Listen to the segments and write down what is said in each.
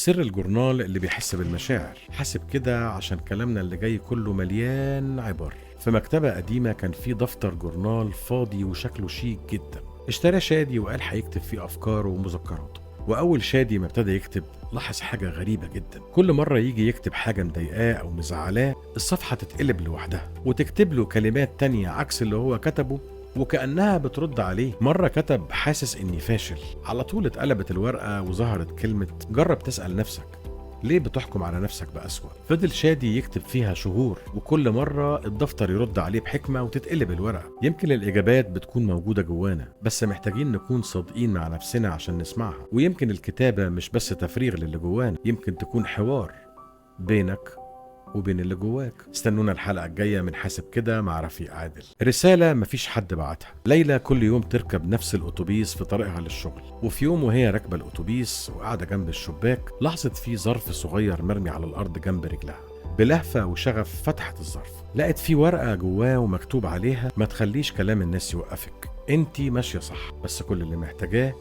سر الجورنال اللي بيحس بالمشاعر. حاسب كده عشان كلامنا اللي جاي كله مليان عبر. في مكتبة قديمة كان في دفتر جورنال فاضي وشكله شيك جدا. اشترى شادي وقال هيكتب فيه أفكاره ومذكراته. وأول شادي ما ابتدى يكتب لاحظ حاجة غريبة جدا. كل مرة يجي يكتب حاجة مضايقاه أو مزعلاه الصفحة تتقلب لوحدها وتكتب له كلمات تانية عكس اللي هو كتبه وكأنها بترد عليه. مرة كتب حاسس إني فاشل، على طول اتقلبت الورقة وظهرت كلمة جرب تسأل نفسك ليه بتحكم على نفسك بأسوأ. فضل شادي يكتب فيها شهور وكل مرة الدفتر يرد عليه بحكمة وتتقلب الورقة. يمكن الإجابات بتكون موجودة جوانا بس محتاجين نكون صادقين مع نفسنا عشان نسمعها. ويمكن الكتابة مش بس تفريغ للي جوانا، يمكن تكون حوار بينك وبين اللي جواك. استنونا الحلقة الجاية من حاسب كده مع رفيق عادل. رسالة مفيش حد بعتها. ليلى كل يوم تركب نفس الأتوبيس في طريقها للشغل، وفي يوم وهي راكبة الأتوبيس وقاعدة جنب الشباك لاحظت فيه ظرف صغير مرمي على الأرض جنب رجلها. بلهفة وشغف فتحت الظرف، لقت فيه ورقة جواه ومكتوب عليها ما تخليش كلام الناس يوقفك، انتي ماشية صح بس كل اللي محتاجاه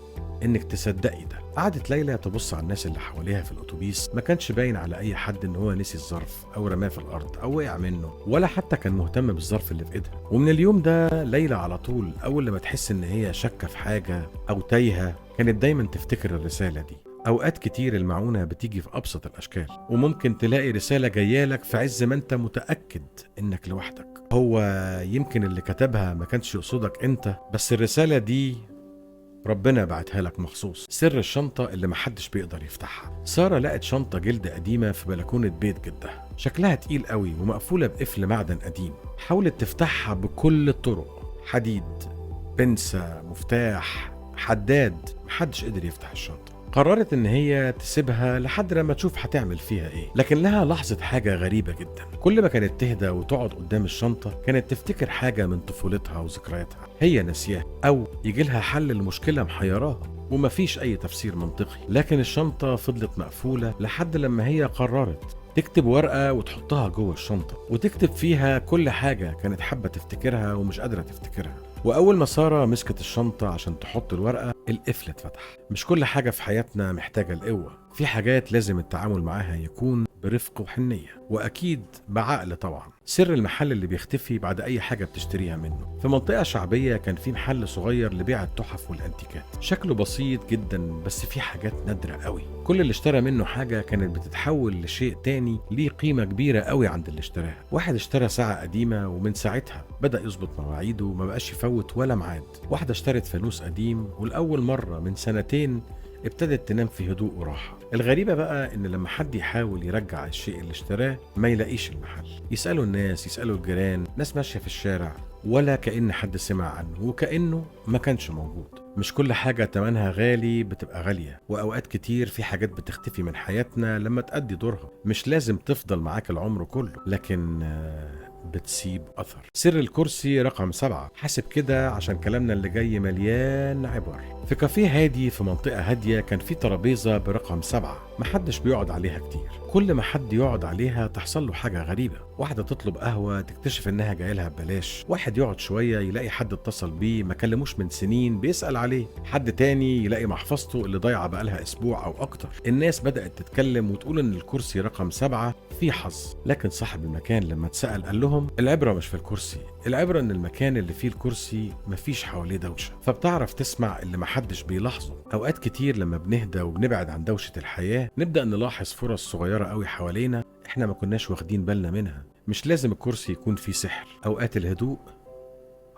انك تصدقي ده. قعدت ليلى تبص على الناس اللي حواليها في الاتوبيس، ما كانش باين على اي حد ان هو نسي الظرف او رماه في الارض او وقع منه ولا حتى كان مهتم بالظرف اللي في ايدها. ومن اليوم ده ليلى على طول اول لما تحس ان هي شاكه في حاجه او تايهه كانت دايما تفتكر الرساله دي. اوقات كتير المعونه بتيجي في ابسط الاشكال، وممكن تلاقي رساله جايالك في عز ما انت متاكد انك لوحدك. هو يمكن اللي كتبها ما كانش يقصدك انت، بس الرساله دي ربنا بعتها لك مخصوص. سر الشنطة اللي محدش بيقدر يفتحها. سارة لقت شنطة جلد قديمة في بلكونة بيت جدها، شكلها تقيل قوي ومقفولة بقفل معدن قديم. حاولت تفتحها بكل الطرق، حديد، بنسة، مفتاح، حداد، محدش قدر يفتح الشنطة. قررت ان هي تسيبها لحد لما تشوف هتعمل فيها ايه. لكن لها لحظة حاجة غريبة جدا. كل ما كانت تهدى وتقعد قدام الشنطة كانت تفتكر حاجة من طفولتها وذكرياتها هي ناسياها، او يجي لها حل لمشكلة محيراها ومفيش اي تفسير منطقي. لكن الشنطة فضلت مقفولة لحد لما هي قررت تكتب ورقة وتحطها جوه الشنطة وتكتب فيها كل حاجة كانت حابة تفتكرها ومش قادرة تفتكرها. وأول ما سارة مسكت الشنطة عشان تحط الورقة القفل اتفتح. مش كل حاجة في حياتنا محتاجة القوة، في حاجات لازم التعامل معاها يكون برفق وحنية، وأكيد بعقل طبعا. سر المحل اللي بيختفي بعد أي حاجة بتشتريها منه. في منطقة شعبية كان في محل صغير لبيع التحف والأنتيكات، شكله بسيط جدا بس فيه حاجات نادرة قوي. كل اللي اشترى منه حاجة كانت بتتحول لشيء تاني ليه قيمة كبيرة قوي عند اللي اشتراها. واحد اشترى ساعة قديمة ومن ساعتها بدأ يظبط مواعيده وما بقاش يفوت ولا ميعاد. واحدة اشترت فانوس قديم والأول مرة من سنتين ابتدت تنام في هدوء وراحة. الغريبة بقى ان لما حد يحاول يرجع الشيء اللي اشتراه ما يلاقيش المحل. يسألوا الناس، يسألوا الجيران، ناس ماشية في الشارع، ولا كأن حد سمع عنه وكأنه ما كانش موجود. مش كل حاجة تمنها غالي بتبقى غالية، وأوقات كتير في حاجات بتختفي من حياتنا لما تأدي دورها. مش لازم تفضل معاك العمر كله، لكن بتسيب أثر. سر الكرسي رقم 7. حاسب كده عشان كلامنا اللي جاي مليان عبر. في كافيه هادي في منطقة هادية كان في ترابيزة برقم 7 محدش بيقعد عليها كتير. كل ما حد يقعد عليها تحصل له حاجة غريبة. واحدة تطلب قهوة تكتشف انها جايلها ببلاش، واحد يقعد شوية يلاقي حد اتصل بيه ما كلموش من سنين بيسأل عليه، حد تاني يلاقي محفظته اللي ضايعة بقالها اسبوع او اكتر. الناس بدأت تتكلم وتقول ان الكرسي رقم 7 فيه حظ. لكن صاحب المكان لما اتسأل قال لهم العبرة مش في الكرسي، العبرة ان المكان اللي فيه الكرسي مفيش حواليه دوشة، فبتعرف تسمع اللي محدش بيلاحظه. اوقات كتير لما بنهدى وبنبعد عن دوشة الحياة نبدأ نلاحظ فرص صغيرة قوي حوالينا احنا ما كناش واخدين بالنا منها. مش لازم الكرسي يكون فيه سحر، اوقات الهدوء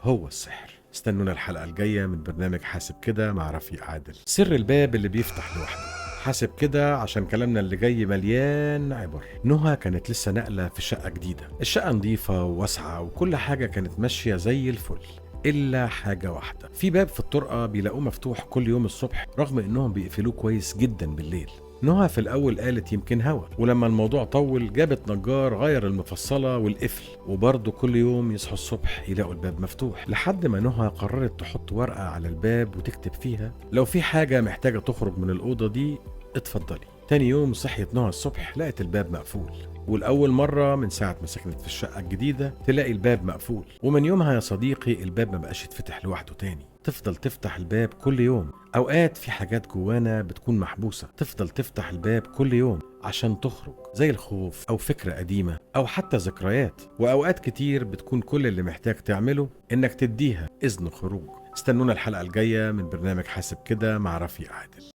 هو السحر. استنونا الحلقة الجاية من برنامج حاسب كده مع رفيق عادل. سر الباب اللي بيفتح لوحده. حاسب كده عشان كلامنا اللي جاي مليان عبر. نهى كانت لسه نقلة في شقة جديدة، الشقة نظيفة وواسعة وكل حاجة كانت ماشية زي الفل إلا حاجة واحدة. في باب في الطرقة بيلاقوه مفتوح كل يوم الصبح رغم إنهم بيقفلوه كويس جدا بالليل. نهى في الأول قالت يمكن هوا، ولما الموضوع طول جابت نجار غير المفصلة والقفل، وبرضه كل يوم يصحوا الصبح يلاقوا الباب مفتوح. لحد ما نهى قررت تحط ورقة على الباب وتكتب فيها لو في حاجة محتاجة تخرج من الأوضة دي اتفضلي. تاني يوم صحيت نهى الصبح لقت الباب مقفول. والأول مرة من ساعة ما سكنت في الشقة الجديدة تلاقي الباب مقفول، ومن يومها يا صديقي الباب ما بقاش يتفتح لوحده تاني، تفضل تفتح الباب كل يوم. أوقات في حاجات جوانا بتكون محبوسة، تفضل تفتح الباب كل يوم عشان تخرج، زي الخوف أو فكرة قديمة أو حتى ذكريات. وأوقات كتير بتكون كل اللي محتاج تعمله إنك تديها إذن خروج. استنونا الحلقة الجاية من برنامج حاسب كده مع رفيق عادل.